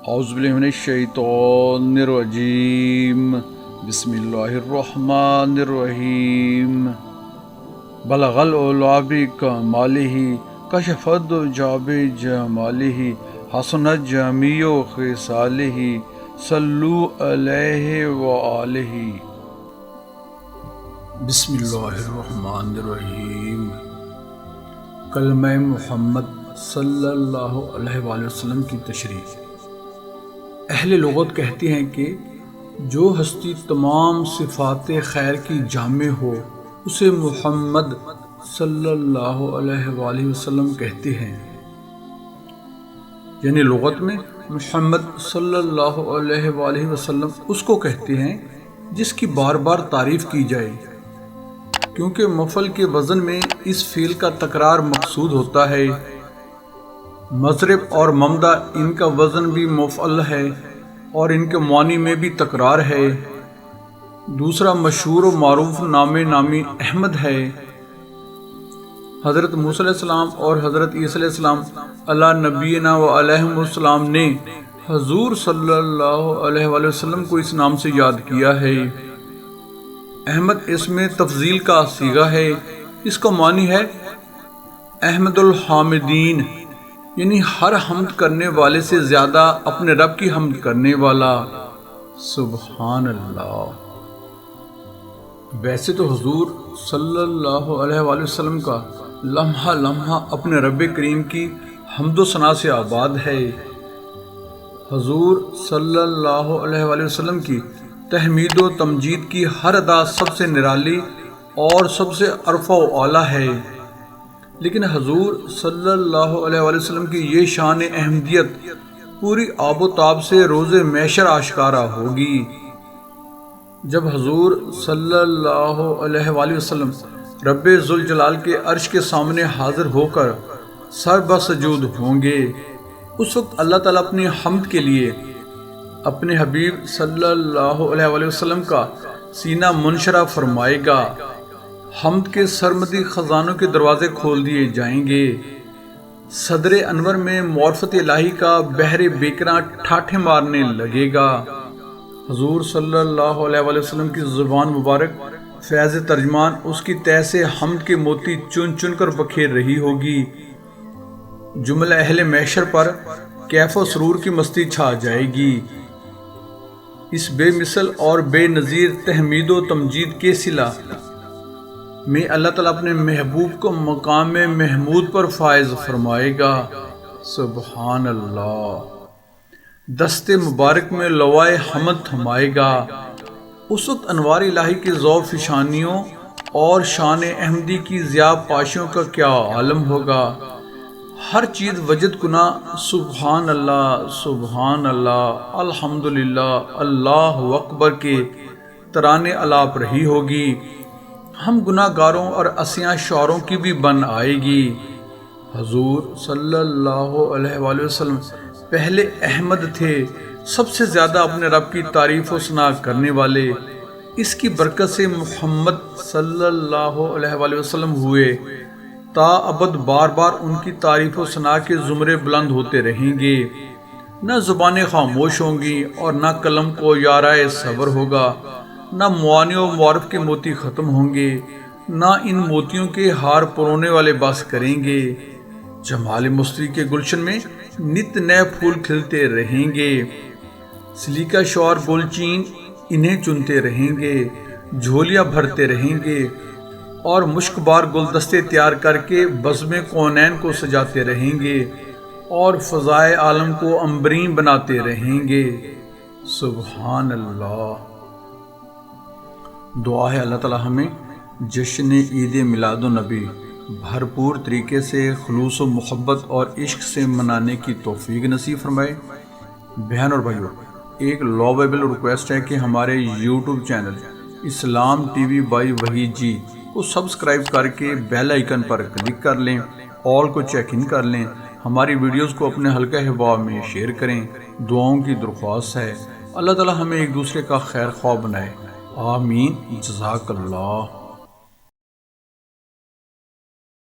اعوذ باللہ من الشیطان الرجیم بسم اللہ الرحمن الرحیم بلغ العلا بکمالہ کشف الدجی بجمالہ حسنت جمیع خصالہ صلو علیہ وآلہ۔ بسم اللہ الرحمن الرحیم۔ کلمہ محمد صلی اللہ علیہ وآلہ وسلم کی تشریح۔ اہل لغت کہتے ہیں کہ جو ہستی تمام صفات خیر کی جامع ہو اسے محمد صلی اللہ علیہ وآلہ وسلم کہتے ہیں، یعنی لغت میں محمد صلی اللہ علیہ وآلہ وسلم اس کو کہتے ہیں جس کی بار بار تعریف کی جائے، کیونکہ مفعل کے وزن میں اس فعل کا تکرار مقصود ہوتا ہے۔ مضرب اور ممدہ ان کا وزن بھی مفعل ہے اور ان کے معنی میں بھی تکرار ہے۔ دوسرا مشہور و معروف نامی احمد ہے۔ حضرت موسیٰ علیہ السلام اور حضرت عیسیٰ علیہ السلام علی نبینا و علیہم السلام نے حضور صلی اللہ علیہ وآلہ وسلم کو اس نام سے یاد کیا ہے۔ احمد اس میں تفضیل کا صیغہ ہے، اس کا معنی ہے احمد الحامدین، یعنی ہر حمد کرنے والے سے زیادہ اپنے رب کی حمد کرنے والا۔ سبحان اللہ۔ ویسے تو حضور صلی اللہ علیہ وآلہ وسلم کا لمحہ لمحہ اپنے رب کریم کی حمد و ثنا سے آباد ہے۔ حضور صلی اللہ علیہ وآلہ وسلم کی تحمید و تمجید کی ہر ادا سب سے نرالی اور سب سے ارفع و اعلیٰ ہے، لیکن حضور صلی اللہ علیہ وآلہ وسلم کی یہ شان احمدیت پوری آب و تاب سے روز محشر آشکارا ہوگی، جب حضور صلی اللہ علیہ وآلہ وسلم رب ذوالجلال کے عرش کے سامنے حاضر ہو کر سر بسجود ہوں گے۔ اس وقت اللہ تعالیٰ اپنی حمد کے لیے اپنے حبیب صلی اللہ علیہ وآلہ وسلم کا سینہ منشرح فرمائے گا، حمد کے سرمدی خزانوں کے دروازے کھول دیے جائیں گے، صدر انور میں معرفت الہی کا بحر بیکراں ٹھاٹھے مارنے لگے گا۔ حضور صلی اللہ علیہ وآلہ وسلم کی زبان مبارک فیض ترجمان اس کی تہ سے حمد کے موتی چن چن کر بکھیر رہی ہوگی۔ جملہ اہل محشر پر کیف و سرور کی مستی چھا جائے گی۔ اس بے مثل اور بے نظیر تحمید و تمجید کے صلہ میں اللہ تعالیٰ اپنے محبوب کو مقام محمود پر فائز فرمائے گا۔ سبحان اللہ۔ دست مبارک میں لوائے حمد تھمائے گا۔ اس وقت انوار الہی کی ذوب فشانیوں اور شان احمدی کی ضیاء پاشیوں کا کیا عالم ہوگا۔ ہر چیز وجد کنا سبحان اللہ سبحان اللہ الحمدللہ اللہ اکبر کے ترانے الاپ رہی ہوگی۔ ہم گناہ گاروں اور عصیاں شعروں کی بھی بن آئے گی۔ حضور صلی اللہ علیہ وآلہ وسلم پہلے احمد تھے، سب سے زیادہ اپنے رب کی تعریف و ثنا کرنے والے۔ اس کی برکت سے محمد صلی اللہ علیہ وآلہ وسلم ہوئے، تا ابد بار بار ان کی تعریف و ثنا کے زمرے بلند ہوتے رہیں گے۔ نہ زبانیں خاموش ہوں گی اور نہ قلم کو یارائے صبر ہوگا، نہ معانی و معرف کے موتی ختم ہوں گے، نہ ان موتیوں کے ہار پرونے والے بس کریں گے۔ جمال مستری کے گلشن میں نت نئے پھول کھلتے رہیں گے، سلیقہ شعر گلچین انہیں چنتے رہیں گے، جھولیاں بھرتے رہیں گے اور مشک بار گلدستے تیار کر کے بزم کونین کو سجاتے رہیں گے اور فضائے عالم کو عنبرین بناتے رہیں گے۔ سبحان اللہ۔ دعا ہے اللہ تعالیٰ ہمیں جشن عید میلاد النبی بھرپور طریقے سے خلوص و محبت اور عشق سے منانے کی توفیق نصیب فرمائے۔ بہن اور بھائیوں، ایک لوویبل ریکویسٹ ہے کہ ہمارے YouTube channel Islam TV by Waheed ji جی کو سبسکرائب کر کے بیل آئیکن پر کلک کر لیں، آل کو چیک ان کر لیں، ہماری ویڈیوز کو اپنے حلقہ احباب میں شیئر کریں۔ دعاؤں کی درخواست ہے، اللہ تعالیٰ ہمیں ایک دوسرے کا خیر خواہ بنائے۔ آمین۔ جزاک اللہ۔